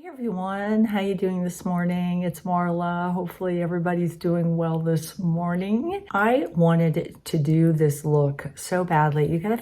Everyone, how you doing this morning? It's Marla. Hopefully everybody's doing well this morning. I wanted to do this look so badly. You're gonna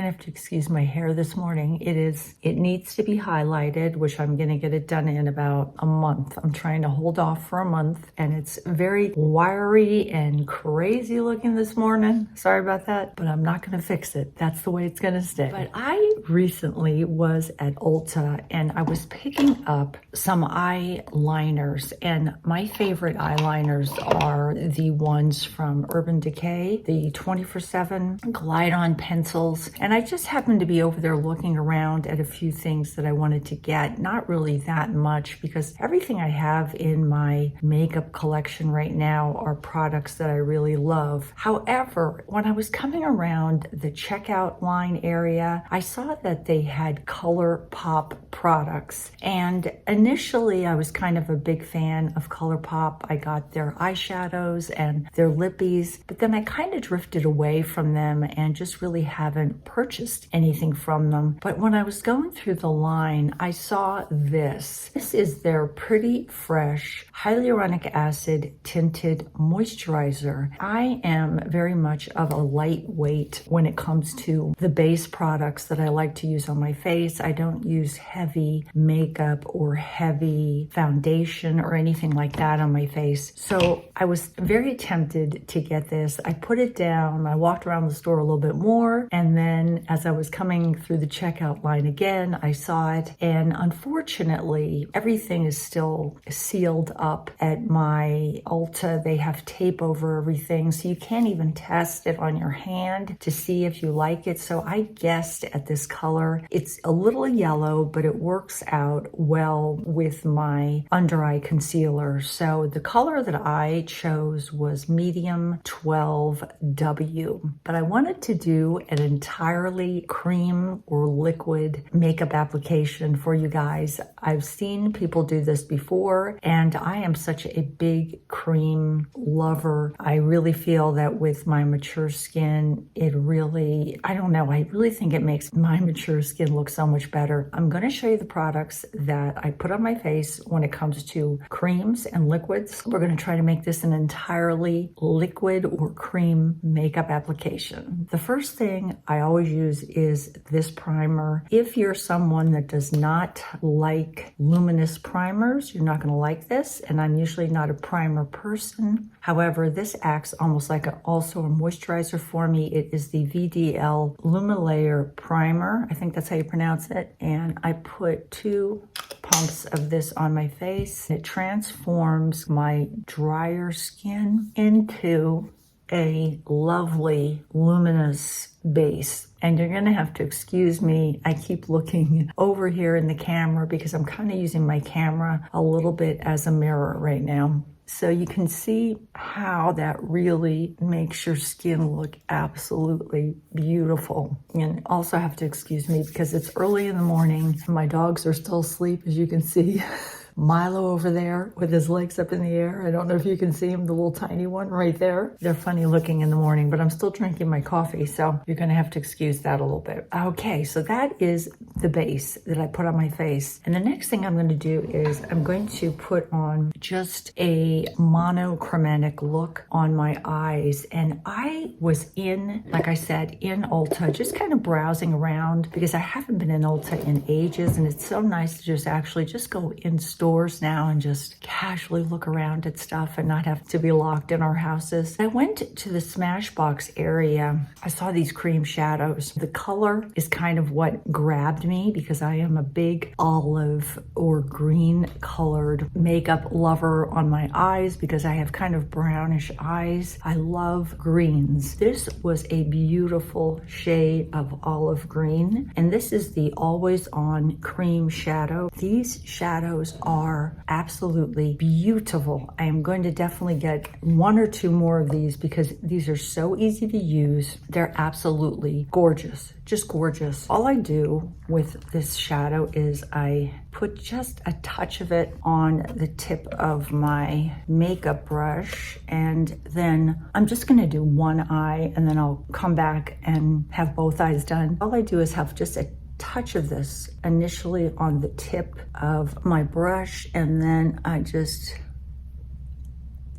have to excuse my hair this morning. It needs to be highlighted, which I'm gonna get it done in about a month. I'm trying to hold off for a month, and it's very wiry and crazy looking this morning. Sorry about that, but I'm not gonna fix it. That's the way it's gonna stay. But I recently was at Ulta and I was picking up some eyeliners, and my favorite eyeliners are the ones from Urban Decay, the 24/7 glide-on pencils. And I just happened to be over there looking around at a few things that I wanted to get. Not really that much, because everything I have in my makeup collection right now are products that I really love. However, when I was coming around the checkout line area, I saw that they had Colourpop products, and initially I was kind of a big fan of Colourpop. I got their eyeshadows and their lippies, but then I kind of drifted away from them and just really haven't purchased anything from them. But when I was going through the line, I saw this. This is their Pretty Fresh Hyaluronic Acid Tinted Moisturizer. I am very much of a lightweight when it comes to the base products that I like to use on my face. I don't use heavy makeup or heavy foundation or anything like that on my face. So I was very tempted to get this. I put it down, I walked around the store a little bit more, and then as I was coming through the checkout line again, I saw it, and unfortunately, everything is still sealed up at my Ulta. They have tape over everything, so you can't even test it on your hand to see if you like it. So I guessed at this color. It's a little yellow, but it works out well with my under eye concealer. So the color that I chose was medium 12W, but I wanted to do an entirely cream or liquid makeup application for you guys. I've seen people do this before, and I am such a big cream lover. I really feel that with my mature skin, I don't know, I really think it makes my mature skin look so much better. I'm going to show you the products that I put on my face when it comes to creams and liquids. We're going to try to make this an entirely liquid or cream makeup application. The first thing I always use is this primer. If you're someone that does not like luminous primers, you're not going to like this, and I'm usually not a primer person. However, this acts almost like also a moisturizer for me. It is the VDL Lumilayer Primer. I think that's how you pronounce it. And I put 2 pumps of this on my face. It transforms my drier skin into a lovely luminous base. And you're gonna have to excuse me, I keep looking over here in the camera because I'm kind of using my camera a little bit as a mirror right now. So you can see how that really makes your skin look absolutely beautiful. And also have to excuse me because it's early in the morning. My dogs are still asleep, as you can see. Milo over there with his legs up in the air. I don't know if you can see him, the little tiny one right there. They're funny looking in the morning, but I'm still drinking my coffee, so you're gonna have to excuse that a little bit. Okay, so that is the base that I put on my face. And the next thing I'm gonna do is I'm going to put on just a monochromatic look on my eyes. And I was like I said, in Ulta, just kind of browsing around because I haven't been in Ulta in ages, and it's so nice to just actually just go in stores now and just casually look around at stuff and not have to be locked in our houses. I went to the Smashbox area. I saw these cream shadows. The color is kind of what grabbed me because I am a big olive or green colored makeup lover on my eyes because I have kind of brownish eyes. I love greens. This was a beautiful shade of olive green, and this is the Always On Cream Shadow. These shadows are absolutely beautiful. I am going to definitely get 1 or 2 more of these because these are so easy to use. They're absolutely gorgeous, just gorgeous. All I do with this shadow is I put just a touch of it on the tip of my makeup brush, and then I'm just gonna do one eye and then I'll come back and have both eyes done. All I do is have just a touch of this initially on the tip of my brush, and then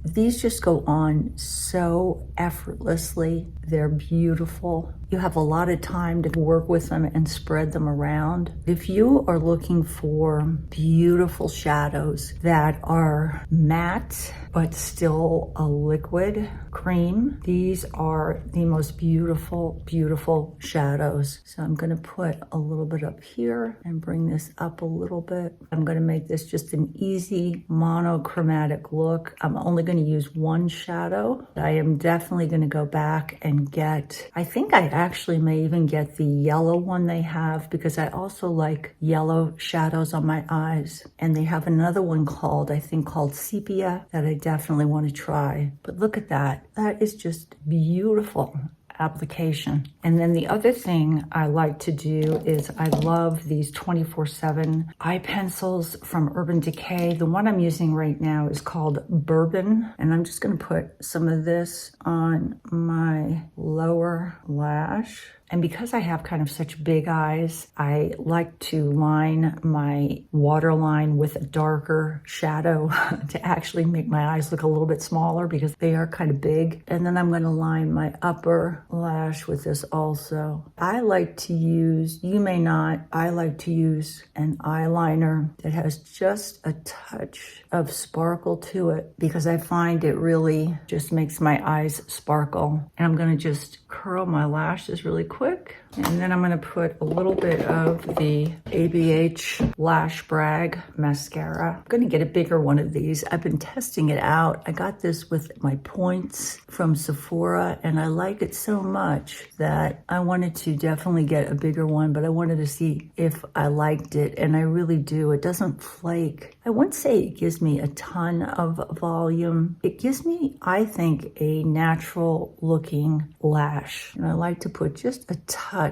these just go on so effortlessly. They're beautiful. You have a lot of time to work with them and spread them around. If you are looking for beautiful shadows that are matte but still a liquid cream, these are the most beautiful, beautiful shadows. So I'm gonna put a little bit up here and bring this up a little bit. I'm gonna make this just an easy monochromatic look. I'm only gonna use one shadow. I am definitely gonna go back and get, I think I actually may even get the yellow one they have, because I also like yellow shadows on my eyes. And they have another one called, I think called Sepia, that I definitely want to try. But look at that. That is just beautiful application. And then the other thing I like to do is I love these 24/7 eye pencils from Urban Decay. The one I'm using right now is called Bourbon, and I'm just going to put some of this on my lower lash. And because I have kind of such big eyes, I like to line my waterline with a darker shadow to actually make my eyes look a little bit smaller, because they are kind of big. And then I'm going to line my upper lash with this also. I like to use, you may not, I like to use an eyeliner that has just a touch of sparkle to it, because I find it really just makes my eyes sparkle. And I'm going to just curl my lashes really quick. And then I'm going to put a little bit of the ABH Lash Brag mascara. I'm going to get a bigger one of these. I've been testing it out. I got this with my points from Sephora, and I like it so much that I wanted to definitely get a bigger one, but I wanted to see if I liked it, and I really do. It doesn't flake. I wouldn't say it gives me a ton of volume. It gives me, I think, a natural looking lash, and I like to put just a touch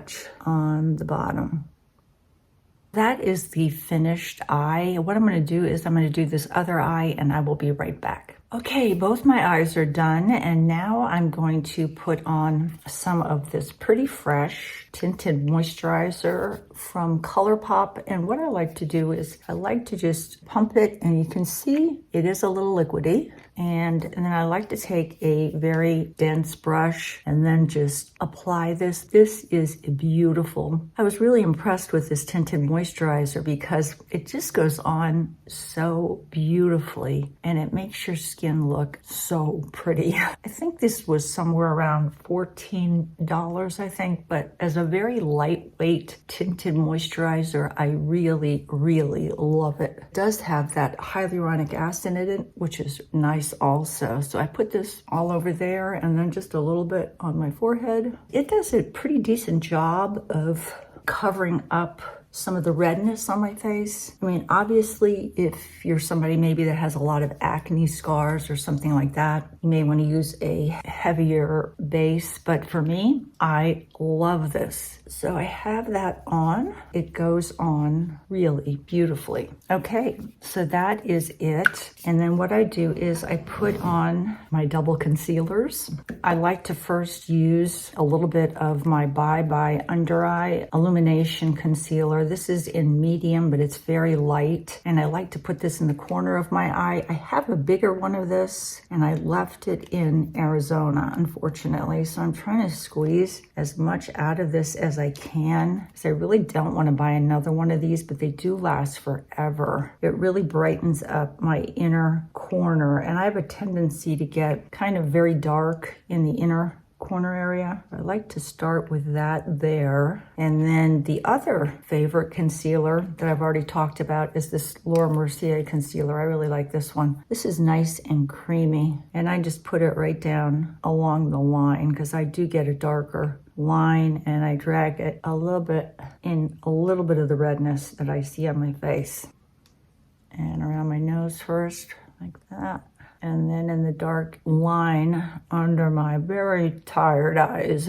on the bottom. That is the finished eye. What I'm going to do is I'm going to do this other eye, and I will be right back. Okay, both my eyes are done, and now I'm going to put on some of this pretty fresh tinted moisturizer from Colourpop. And what I like to do is I like to just pump it, and you can see it is a little liquidy. And then I like to take a very dense brush and then just apply this. This is beautiful. I was really impressed with this tinted moisturizer because it just goes on so beautifully, and it makes your skin look so pretty. I think this was somewhere around $14, I think, but as a very lightweight tinted moisturizer, I really, really love it. It does have that hyaluronic acid in it, which is nice also. So I put this all over there, and then just a little bit on my forehead. It does a pretty decent job of covering up some of the redness on my face. I mean, obviously, if you're somebody maybe that has a lot of acne scars or something like that, you may want to use a heavier base. But for me, I love this. So I have that on. It goes on really beautifully. Okay, so that is it. And then what I do is I put on my double concealers. I like to first use a little bit of my Bye Bye Under Eye Illumination Concealer. This is in medium, but it's very light. And I like to put this in the corner of my eye. I have a bigger one of this, and I left it in Arizona, unfortunately. So I'm trying to squeeze as much out of this as I can, because I really don't want to buy another one of these, but they do last forever. It really brightens up my inner corner, and I have a tendency to get kind of very dark in the inner corner area. I like to start with that there. And then the other favorite concealer that I've already talked about is this Laura Mercier concealer. I really like this one. This is nice and creamy, and I just put it right down along the line because I do get a darker line, and I drag it a little bit in a little bit of the redness that I see on my face. And around my nose first, like that. And then in the dark line under my very tired eyes.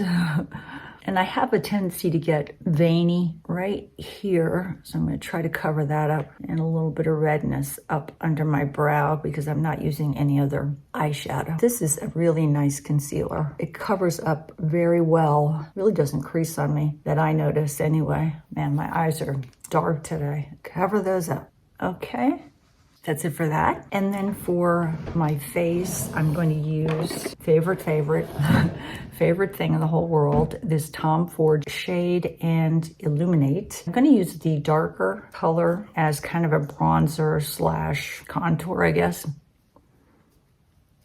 And I have a tendency to get veiny right here. So I'm going to try to cover that up, and a little bit of redness up under my brow because I'm not using any other eyeshadow. This is a really nice concealer. It covers up very well. Really doesn't crease on me that I notice anyway. Man, my eyes are dark today. Cover those up. Okay. That's it for that. And then for my face, I'm going to use favorite thing in the whole world, this Tom Ford Shade and Illuminate. I'm going to use the darker color as kind of a bronzer slash contour, I guess.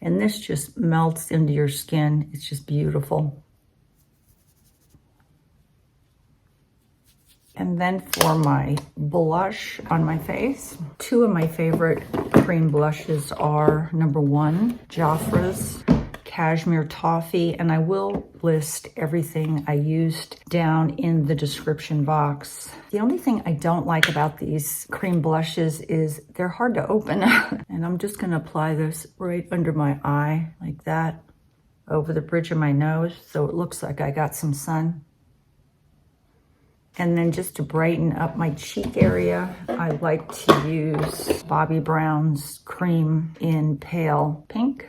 And this just melts into your skin. It's just beautiful. And then for my blush on my face, two of my favorite cream blushes are #1, Jafra's Cashmere Toffee, and I will list everything I used down in the description box. The only thing I don't like about these cream blushes is they're hard to open. And I'm just gonna apply this right under my eye like that, over the bridge of my nose, so it looks like I got some sun. And then just to brighten up my cheek area, I like to use Bobbi Brown's cream in pale pink.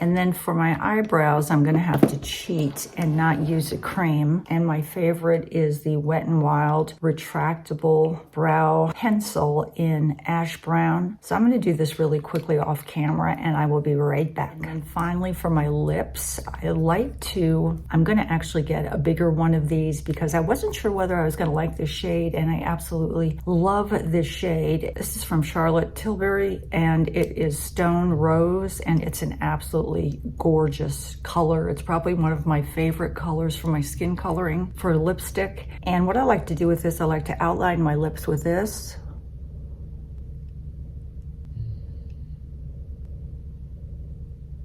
And then for my eyebrows, I'm gonna have to cheat and not use a cream. And my favorite is the Wet n Wild Retractable Brow Pencil in Ash Brown. So I'm gonna do this really quickly off camera and I will be right back. And then finally for my lips, I'm gonna actually get a bigger one of these because I wasn't sure whether I was gonna like this shade, and I absolutely love this shade. This is from Charlotte Tilbury and it is Stone Rose, and it's an absolutely gorgeous color. It's probably one of my favorite colors for my skin coloring for lipstick. And what I like to do with this, I like to outline my lips with this.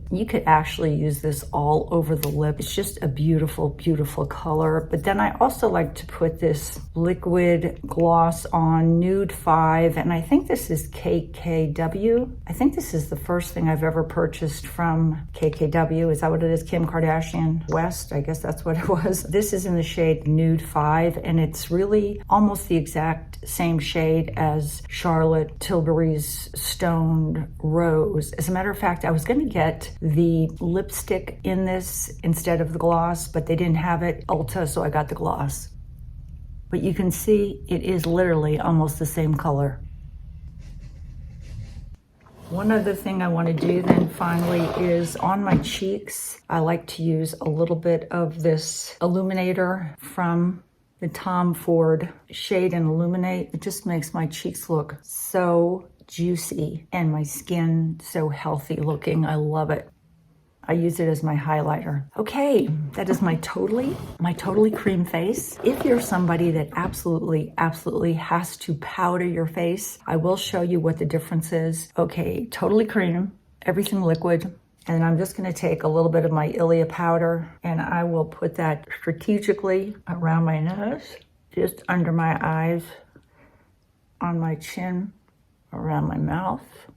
You could actually use this all over the lip. It's just a beautiful, beautiful color. But then I also like to put this liquid gloss on, Nude 5, and I think this is KKW. I think this is the first thing I've ever purchased from KKW. Is that what it is? Kim Kardashian West? I guess that's what it was. This is in the shade Nude 5, and it's really almost the exact same shade as Charlotte Tilbury's Stone Rose. As a matter of fact, I was going to get the lipstick in this instead of the gloss, but they didn't have it Ulta, so I got the gloss. But you can see it is literally almost the same color. One other thing I want to do then finally is on my cheeks, I like to use a little bit of this Illuminator from the Tom Ford Shade and Illuminate. It just makes my cheeks look so juicy and my skin so healthy looking. I love it. I use it as my highlighter. Okay, that is my totally cream face. If you're somebody that absolutely has to powder your face, I will show you what the difference is. Okay, totally cream, everything liquid. And I'm just gonna take a little bit of my Ilia powder and I will put that strategically around my nose, just under my eyes, on my chin, around my mouth,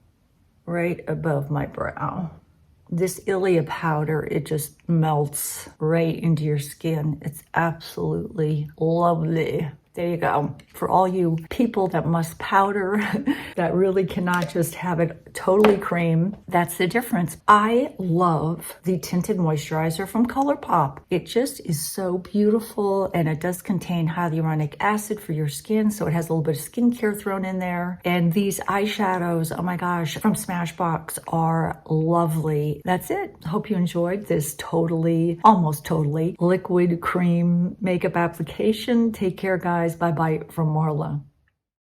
right above my brow. This Ilia powder, it just melts right into your skin. It's absolutely lovely. There you go. For all you people that must powder, that really cannot just have it totally cream, that's the difference. I love the Tinted Moisturizer from Colourpop. It just is so beautiful, and it does contain hyaluronic acid for your skin, so it has a little bit of skincare thrown in there. And these eyeshadows, oh my gosh, from Smashbox are lovely. That's it. Hope you enjoyed this almost totally liquid cream makeup application. Take care, guys. Bye-bye from Marla.